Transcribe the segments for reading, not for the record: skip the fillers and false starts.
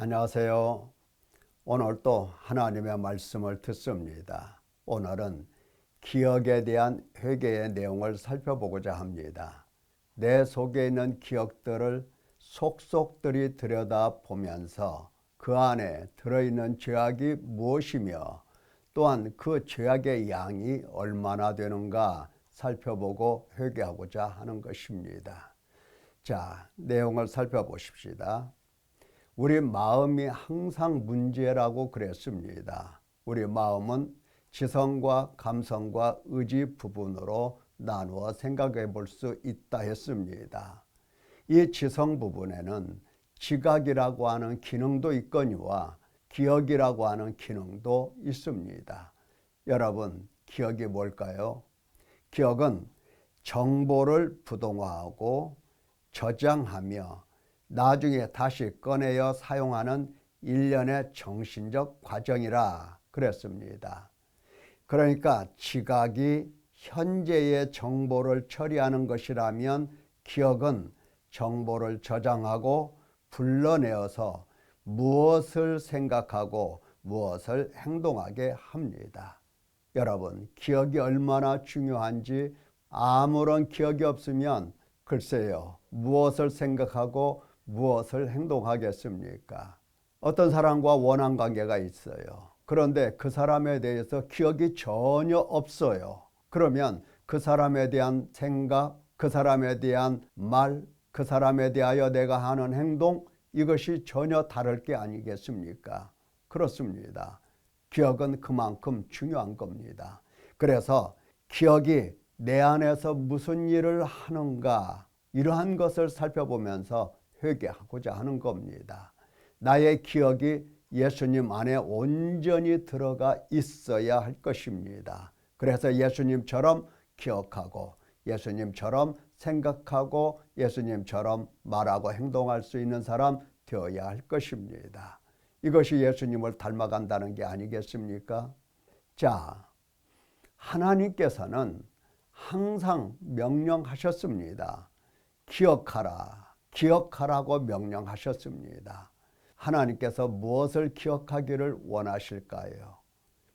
안녕하세요. 오늘 또 하나님의 말씀을 듣습니다. 오늘은 기억에 대한 회개의 내용을 살펴보고자 합니다. 내 속에 있는 기억들을 속속들이 들여다보면서 그 안에 들어있는 죄악이 무엇이며 또한 그 죄악의 양이 얼마나 되는가 살펴보고 회개하고자 하는 것입니다. 자, 내용을 살펴보십시다. 우리 마음이 항상 문제라고 그랬습니다. 우리 마음은 지성과 감성과 의지 부분으로 나누어 생각해 볼 수 있다 했습니다. 이 지성 부분에는 지각이라고 하는 기능도 있거니와 기억이라고 하는 기능도 있습니다. 여러분, 기억이 뭘까요? 기억은 정보를 부동화하고 저장하며 나중에 다시 꺼내어 사용하는 일련의 정신적 과정이라 그랬습니다. 그러니까 지각이 현재의 정보를 처리하는 것이라면 기억은 정보를 저장하고 불러내어서 무엇을 생각하고 무엇을 행동하게 합니다. 여러분, 기억이 얼마나 중요한지 아무런 기억이 없으면 글쎄요, 무엇을 생각하고 무엇을 행동하겠습니까? 어떤 사람과 원한 관계가 있어요. 그런데 그 사람에 대해서 기억이 전혀 없어요. 그러면 그 사람에 대한 생각, 그 사람에 대한 말, 그 사람에 대하여 내가 하는 행동, 이것이 전혀 다를 게 아니겠습니까? 그렇습니다. 기억은 그만큼 중요한 겁니다. 그래서 기억이 내 안에서 무슨 일을 하는가, 이러한 것을 살펴보면서 회개하고자 하는 겁니다. 나의 기억이 예수님 안에 온전히 들어가 있어야 할 것입니다. 그래서 예수님처럼 기억하고 예수님처럼 생각하고 예수님처럼 말하고 행동할 수 있는 사람 되어야 할 것입니다. 이것이 예수님을 닮아간다는 게 아니겠습니까? 자, 하나님께서는 항상 명령하셨습니다. 기억하라, 기억하라고 명령하셨습니다. 하나님께서 무엇을 기억하기를 원하실까요?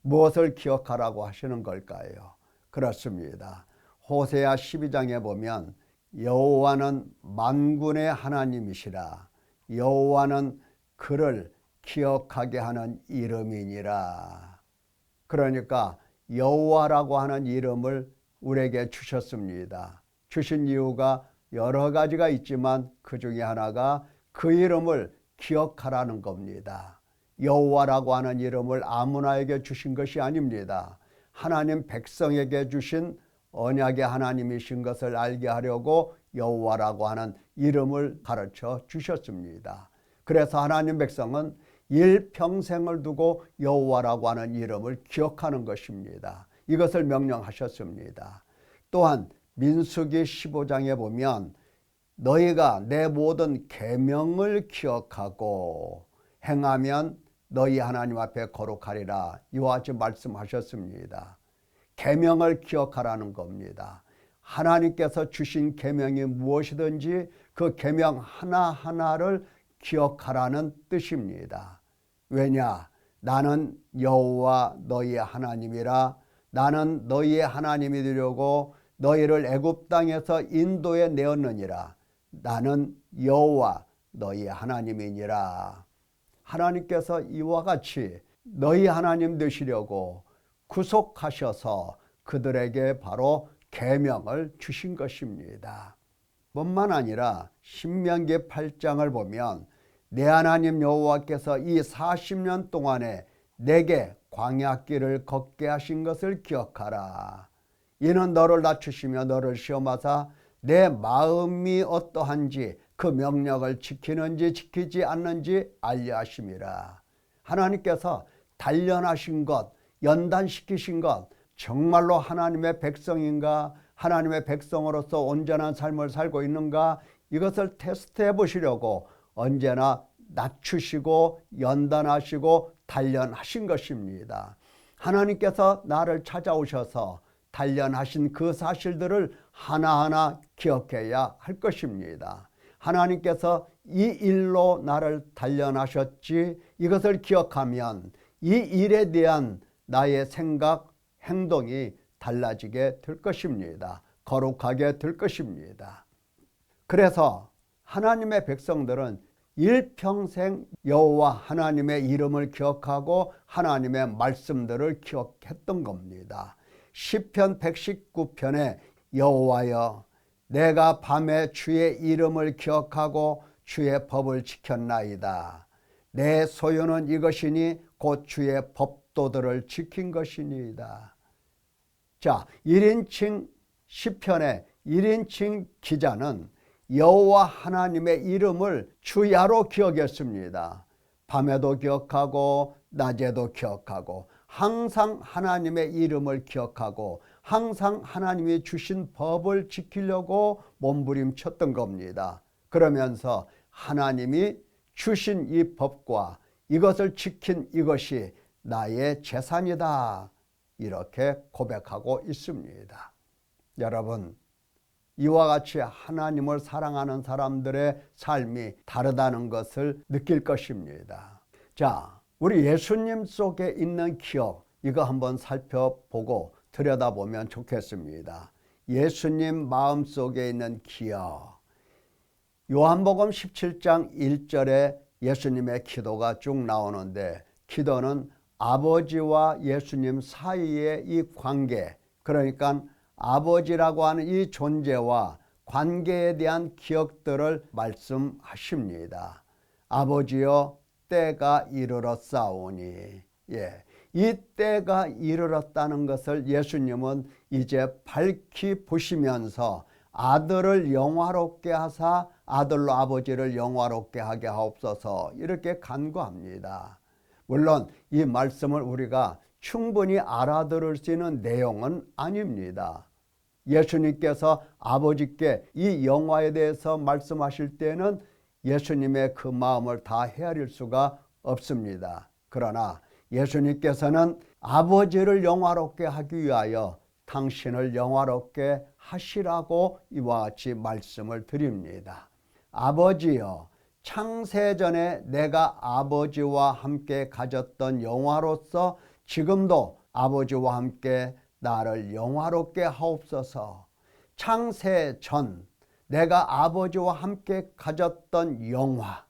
무엇을 기억하라고 하시는 걸까요? 그렇습니다. 호세아 12장에 보면 여호와는 만군의 하나님이시라. 여호와는 그를 기억하게 하는 이름이니라. 그러니까 여호와라고 하는 이름을 우리에게 주셨습니다. 주신 이유가 여러 가지가 있지만 그 중에 하나가 그 이름을 기억하라는 겁니다. 여호와라고 하는 이름을 아무나에게 주신 것이 아닙니다. 하나님 백성에게 주신 언약의 하나님이신 것을 알게 하려고 여호와라고 하는 이름을 가르쳐 주셨습니다. 그래서 하나님 백성은 일평생을 두고 여호와라고 하는 이름을 기억하는 것입니다. 이것을 명령하셨습니다. 또한 민수기 15장에 보면 너희가 내 모든 계명을 기억하고 행하면 너희 하나님 앞에 거룩하리라. 이와 같이 말씀하셨습니다. 계명을 기억하라는 겁니다. 하나님께서 주신 계명이 무엇이든지 그 계명 하나하나를 기억하라는 뜻입니다. 왜냐? 나는 여호와 너희의 하나님이라. 나는 너희의 하나님이 되려고 너희를 애굽 땅에서 인도해 내었느니라. 나는 여호와 너희의 하나님이니라. 하나님께서 이와 같이 너희 하나님 되시려고 구속하셔서 그들에게 바로 계명을 주신 것입니다. 뿐만 아니라 신명기 8장을 보면 내 하나님 여호와께서 이 40년 동안에 내게 광야길을 걷게 하신 것을 기억하라. 이는 너를 낮추시며 너를 시험하사 내 마음이 어떠한지 그 명령을 지키는지 지키지 않는지 알려 하심이라. 하나님께서 단련하신 것, 연단시키신 것, 정말로 하나님의 백성인가, 하나님의 백성으로서 온전한 삶을 살고 있는가, 이것을 테스트해 보시려고 언제나 낮추시고 연단하시고 단련하신 것입니다. 하나님께서 나를 찾아오셔서 단련하신 그 사실들을 하나하나 기억해야 할 것입니다. 하나님께서 이 일로 나를 단련하셨지, 이것을 기억하면 이 일에 대한 나의 생각, 행동이 달라지게 될 것입니다. 거룩하게 될 것입니다. 그래서 하나님의 백성들은 일평생 여호와 하나님의 이름을 기억하고 하나님의 말씀들을 기억했던 겁니다. 시편 119편에 여호와여, 내가 밤에 주의 이름을 기억하고 주의 법을 지켰나이다. 내 소유는 이것이니 곧 주의 법도들을 지킨 것이니이다. 자, 1인칭 시편의 1인칭 기자는 여호와 하나님의 이름을 주야로 기억했습니다. 밤에도 기억하고 낮에도 기억하고 항상 하나님의 이름을 기억하고 항상 하나님이 주신 법을 지키려고 몸부림쳤던 겁니다. 그러면서 하나님이 주신 이 법과 이것을 지킨 이것이 나의 재산이다, 이렇게 고백하고 있습니다. 여러분, 이와 같이 하나님을 사랑하는 사람들의 삶이 다르다는 것을 느낄 것입니다. 자, 우리 예수님 속에 있는 기억, 이거 한번 살펴보고 들여다보면 좋겠습니다. 예수님 마음속에 있는 기억. 요한복음 17장 1절에 예수님의 기도가 쭉 나오는데, 기도는 아버지와 예수님 사이의 이 관계, 그러니까 아버지라고 하는 이 존재와 관계에 대한 기억들을 말씀하십니다. 아버지여, 때가 이르렀사오니. 이 때가 이르렀다는 것을 예수님은 이제 밝히 보시면서 아들을 영화롭게 하사 아들로 아버지를 영화롭게 하게 하옵소서, 이렇게 간구합니다. 물론 이 말씀을 우리가 충분히 알아들을 수 있는 내용은 아닙니다. 예수님께서 아버지께 이 영화에 대해서 말씀하실 때는 예수님의 그 마음을 다 헤아릴 수가 없습니다. 그러나 예수님께서는 아버지를 영화롭게 하기 위하여 당신을 영화롭게 하시라고 이와 같이 말씀을 드립니다. 아버지여, 창세전에 내가 아버지와 함께 가졌던 영화로서 지금도 아버지와 함께 나를 영화롭게 하옵소서. 창세전 내가 아버지와 함께 가졌던 영화,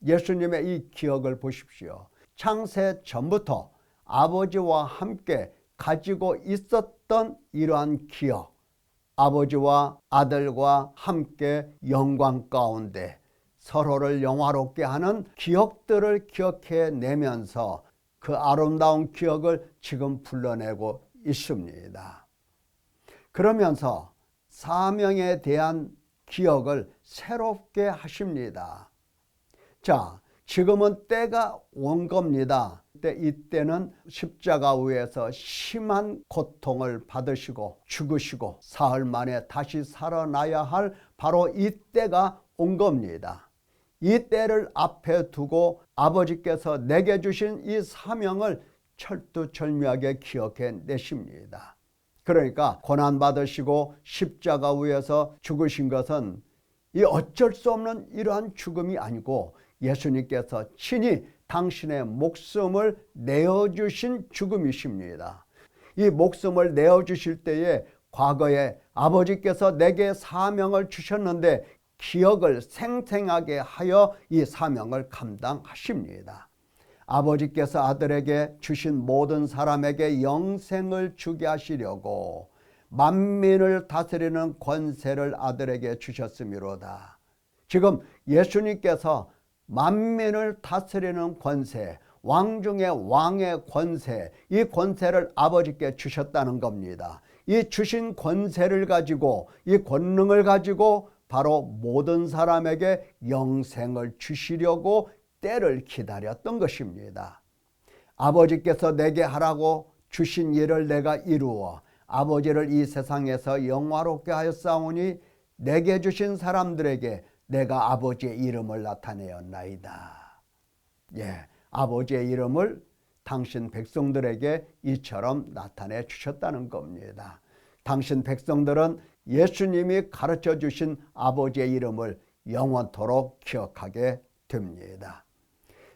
예수님의 이 기억을 보십시오. 창세전부터 아버지와 함께 가지고 있었던 이러한 기억, 아버지와 아들과 함께 영광 가운데 서로를 영화롭게 하는 기억들을 기억해내면서 그 아름다운 기억을 지금 불러내고 있습니다. 그러면서 사명에 대한 기억을 새롭게 하십니다. 자, 지금은 때가 온 겁니다. 이때는 십자가 위에서 심한 고통을 받으시고 죽으시고 사흘 만에 다시 살아나야 할 바로 이때가 온 겁니다. 이 때를 앞에 두고 아버지께서 내게 주신 이 사명을 철두철미하게 기억해 내십니다. 그러니까 고난받으시고 십자가 위에서 죽으신 것은 이 어쩔 수 없는 이러한 죽음이 아니고 예수님께서 친히 당신의 목숨을 내어주신 죽음이십니다. 이 목숨을 내어주실 때에 과거에 아버지께서 내게 사명을 주셨는데 기억을 생생하게 하여 이 사명을 감당하십니다. 아버지께서 아들에게 주신 모든 사람에게 영생을 주게 하시려고 만민을 다스리는 권세를 아들에게 주셨음이로다. 지금 예수님께서 만민을 다스리는 권세, 왕 중에 왕의 권세, 이 권세를 아버지께 주셨다는 겁니다. 이 주신 권세를 가지고, 이 권능을 가지고 바로 모든 사람에게 영생을 주시려고 때를 기다렸던 것입니다. 아버지께서 내게 하라고 주신 일을 내가 이루어 아버지를 이 세상에서 영화롭게 하였사오니 내게 주신 사람들에게 내가 아버지의 이름을 나타내었나이다. 아버지의 이름을 당신 백성들에게 이처럼 나타내 주셨다는 겁니다. 당신 백성들은 예수님이 가르쳐 주신 아버지의 이름을 영원토록 기억하게 됩니다.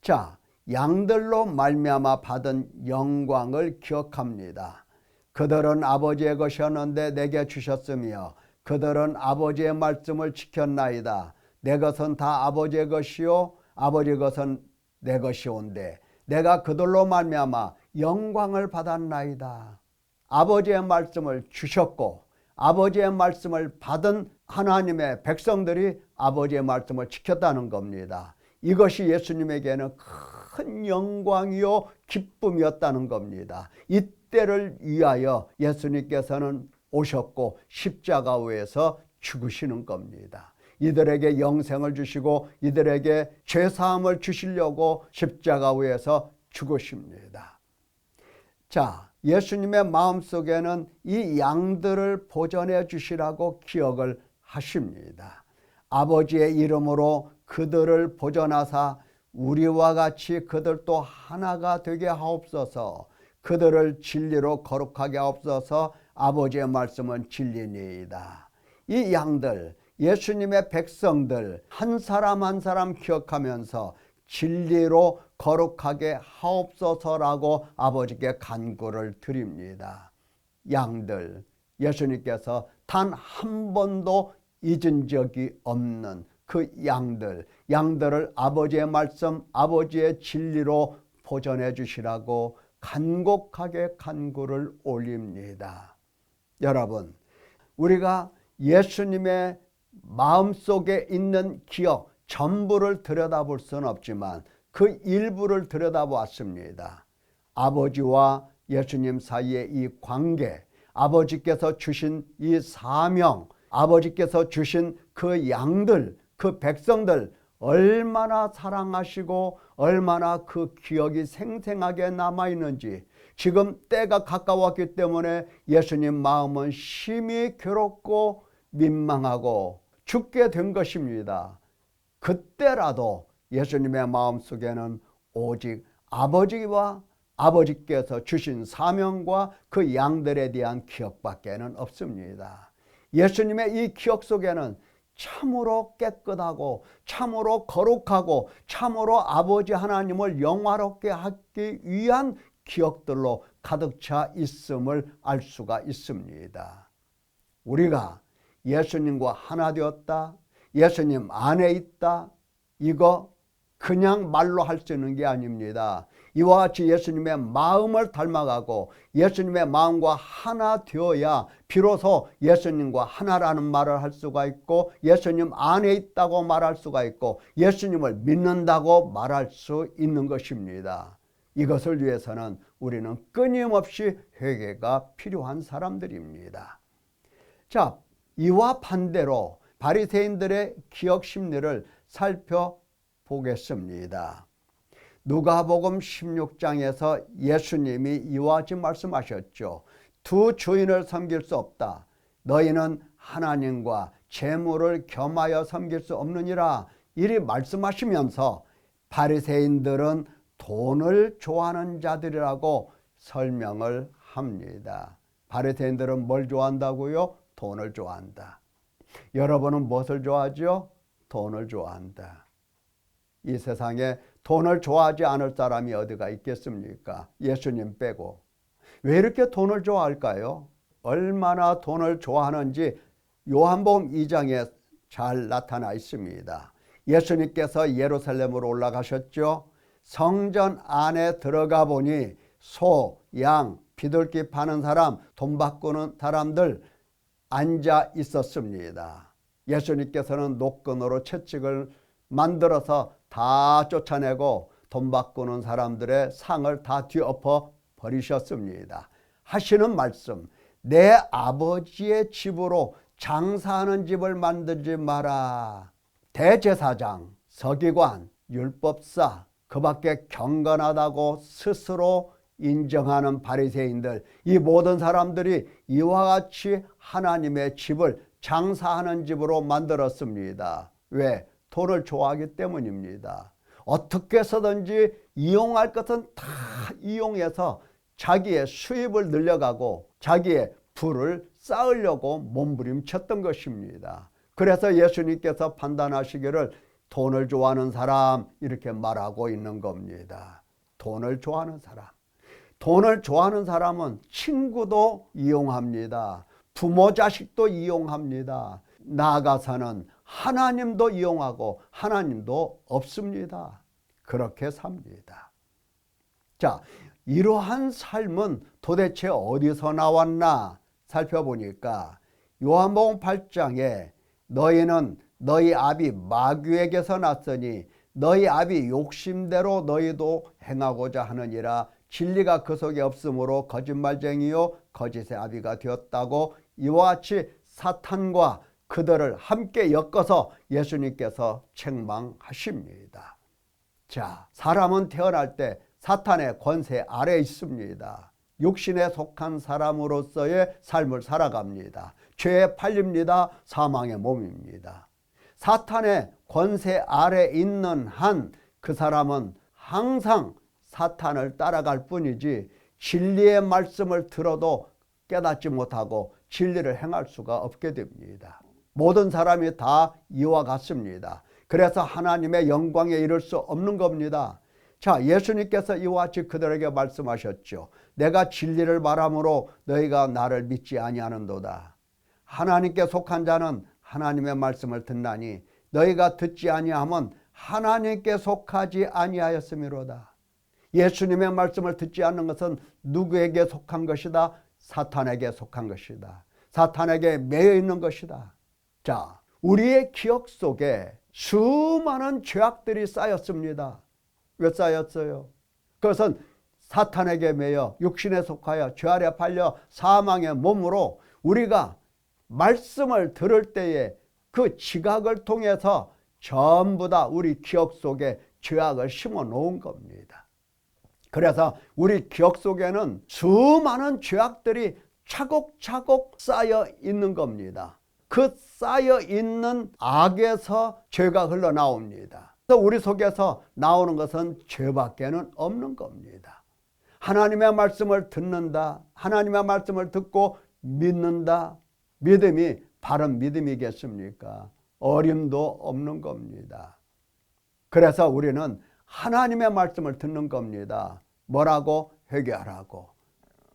자, 양들로 말미암아 받은 영광을 기억합니다. 그들은 아버지의 것이었는데 내게 주셨으며 그들은 아버지의 말씀을 지켰나이다. 내 것은 다 아버지의 것이요 아버지 것은 내 것이온데 내가 그들로 말미암아 영광을 받았나이다. 아버지의 말씀을 주셨고 아버지의 말씀을 받은 하나님의 백성들이 아버지의 말씀을 지켰다는 겁니다. 이것이 예수님에게는 큰 영광이요 기쁨이었다는 겁니다. 이때를 위하여 예수님께서는 오셨고 십자가 위에서 죽으시는 겁니다. 이들에게 영생을 주시고 이들에게 죄사함을 주시려고 십자가 위에서 죽으십니다. 자, 예수님의 마음속에는 이 양들을 보존해 주시라고 기억을 하십니다. 아버지의 이름으로 그들을 보존하사 우리와 같이 그들도 하나가 되게 하옵소서. 그들을 진리로 거룩하게 하옵소서. 아버지의 말씀은 진리니이다. 이 양들, 예수님의 백성들 한 사람 한 사람 기억하면서 진리로 거룩하게 하옵소서라고 아버지께 간구를 드립니다. 양들, 예수님께서 단 한 번도 잊은 적이 없는 그 양들을 아버지의 말씀, 아버지의 진리로 보존해 주시라고 간곡하게 간구를 올립니다. 여러분, 우리가 예수님의 마음속에 있는 기억 전부를 들여다볼 수는 없지만 그 일부를 들여다보았습니다. 아버지와 예수님 사이의 이 관계, 아버지께서 주신 이 사명, 아버지께서 주신 그 양들, 그 백성들 얼마나 사랑하시고 얼마나 그 기억이 생생하게 남아있는지 지금 때가 가까웠기 때문에 예수님 마음은 심히 괴롭고 민망하고 죽게 된 것입니다. 그때라도 예수님의 마음속에는 오직 아버지와 아버지께서 주신 사명과 그 양들에 대한 기억밖에는 없습니다. 예수님의 이 기억 속에는 참으로 깨끗하고 참으로 거룩하고 참으로 아버지 하나님을 영화롭게 하기 위한 기억들로 가득 차 있음을 알 수가 있습니다. 우리가 예수님과 하나 되었다, 예수님 안에 있다, 이거 그냥 말로 할 수 있는 게 아닙니다. 이와 같이 예수님의 마음을 닮아가고 예수님의 마음과 하나 되어야 비로소 예수님과 하나라는 말을 할 수가 있고 예수님 안에 있다고 말할 수가 있고 예수님을 믿는다고 말할 수 있는 것입니다. 이것을 위해서는 우리는 끊임없이 회개가 필요한 사람들입니다. 자, 이와 반대로 바리새인들의 기억 심리를 살펴보겠습니다. 누가복음 16장에서 예수님이 이와 같이 말씀하셨죠. 두 주인을 섬길 수 없다. 너희는 하나님과 재물을 겸하여 섬길 수 없느니라. 이리 말씀하시면서 바리새인들은 돈을 좋아하는 자들이라고 설명을 합니다. 바리새인들은 뭘 좋아한다고요? 돈을 좋아한다. 여러분은 무엇을 좋아하죠? 돈을 좋아한다. 이 세상에 돈을 좋아하지 않을 사람이 어디가 있겠습니까? 예수님 빼고. 왜 이렇게 돈을 좋아할까요? 얼마나 돈을 좋아하는지 요한복음 2장에 잘 나타나 있습니다. 예수님께서 예루살렘으로 올라가셨죠. 성전 안에 들어가 보니 소, 양, 비둘기 파는 사람, 돈 바꾸는 사람들 앉아 있었습니다. 예수님께서는 노끈으로 채찍을 만들어서 다 쫓아내고 돈 바꾸는 사람들의 상을 다 뒤엎어 버리셨습니다. 하시는 말씀, 내 아버지의 집으로 장사하는 집을 만들지 마라. 대제사장, 서기관, 율법사, 그 밖에 경건하다고 스스로 인정하는 바리새인들, 이 모든 사람들이 이와 같이 하나님의 집을 장사하는 집으로 만들었습니다. 왜? 돈을 좋아하기 때문입니다. 어떻게 해서든지 이용할 것은 다 이용해서 자기의 수입을 늘려가고 자기의 부를 쌓으려고 몸부림쳤던 것입니다. 그래서 예수님께서 판단하시기를 돈을 좋아하는 사람 이렇게 말하고 있는 겁니다. 돈을 좋아하는 사람. 돈을 좋아하는 사람은 친구도 이용합니다. 부모 자식도 이용합니다. 나아가서는 하나님도 이용하고 하나님도 없습니다. 그렇게 삽니다. 자, 이러한 삶은 도대체 어디서 나왔나 살펴보니까 요한복음 8장에 너희는 너희 아비 마귀에게서 났으니 너희 아비 욕심대로 너희도 행하고자 하느니라. 진리가 그 속에 없으므로 거짓말쟁이요 거짓의 아비가 되었다고 이와 같이 사탄과 그들을 함께 엮어서 예수님께서 책망하십니다. 자, 사람은 태어날 때 사탄의 권세 아래에 있습니다. 육신에 속한 사람으로서의 삶을 살아갑니다. 죄에 팔립니다. 사망의 몸입니다. 사탄의 권세 아래 있는 한 그 사람은 항상 사탄을 따라갈 뿐이지 진리의 말씀을 들어도 깨닫지 못하고 진리를 행할 수가 없게 됩니다. 모든 사람이 다 이와 같습니다. 그래서 하나님의 영광에 이를 수 없는 겁니다. 자, 예수님께서 이와 같이 그들에게 말씀하셨죠. 내가 진리를 말함으로 너희가 나를 믿지 아니하는도다. 하나님께 속한 자는 하나님의 말씀을 듣나니 너희가 듣지 아니하면 하나님께 속하지 아니하였음이로다. 예수님의 말씀을 듣지 않는 것은 누구에게 속한 것이다? 사탄에게 속한 것이다. 사탄에게 매여 있는 것이다. 자, 우리의 기억 속에 수많은 죄악들이 쌓였습니다. 왜 쌓였어요? 그것은 사탄에게 매여 육신에 속하여 죄 아래 팔려 사망의 몸으로 우리가 말씀을 들을 때에 그 지각을 통해서 전부 다 우리 기억 속에 죄악을 심어 놓은 겁니다. 그래서 우리 기억 속에는 수많은 죄악들이 차곡차곡 쌓여 있는 겁니다. 그 쌓여 있는 악에서 죄가 흘러나옵니다. 그래서 우리 속에서 나오는 것은 죄밖에는 없는 겁니다. 하나님의 말씀을 듣는다. 하나님의 말씀을 듣고 믿는다. 믿음이 바른 믿음이겠습니까? 어림도 없는 겁니다. 그래서 우리는 하나님의 말씀을 듣는 겁니다. 뭐라고? 회개하라고.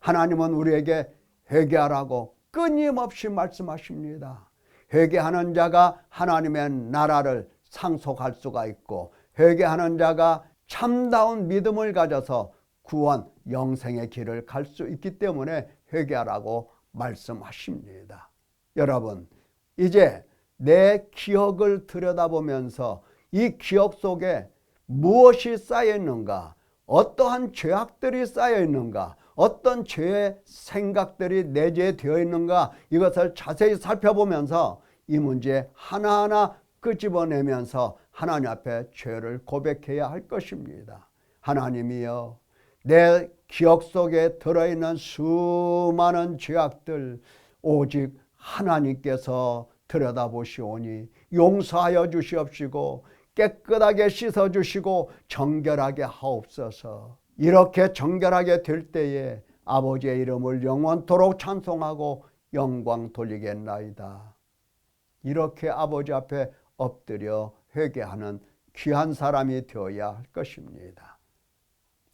하나님은 우리에게 회개하라고 끊임없이 말씀하십니다. 회개하는 자가 하나님의 나라를 상속할 수가 있고 회개하는 자가 참다운 믿음을 가져서 구원, 영생의 길을 갈 수 있기 때문에 회개하라고 말씀하십니다. 여러분, 이제 내 기억을 들여다보면서 이 기억 속에 무엇이 쌓여 있는가, 어떠한 죄악들이 쌓여 있는가, 어떤 죄의 생각들이 내재되어 있는가, 이것을 자세히 살펴보면서 이 문제 하나하나 끄집어내면서 하나님 앞에 죄를 고백해야 할 것입니다. 하나님이여, 내 기억 속에 들어있는 수많은 죄악들 오직 하나님께서 들여다보시오니 용서하여 주시옵시고 깨끗하게 씻어주시고 정결하게 하옵소서. 이렇게 정결하게 될 때에 아버지의 이름을 영원토록 찬송하고 영광 돌리겠나이다. 이렇게 아버지 앞에 엎드려 회개하는 귀한 사람이 되어야 할 것입니다.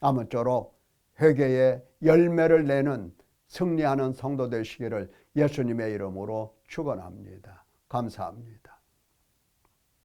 아무쪼록 회개의 열매를 내는 승리하는 성도 되시기를 예수님의 이름으로 축원합니다. 감사합니다.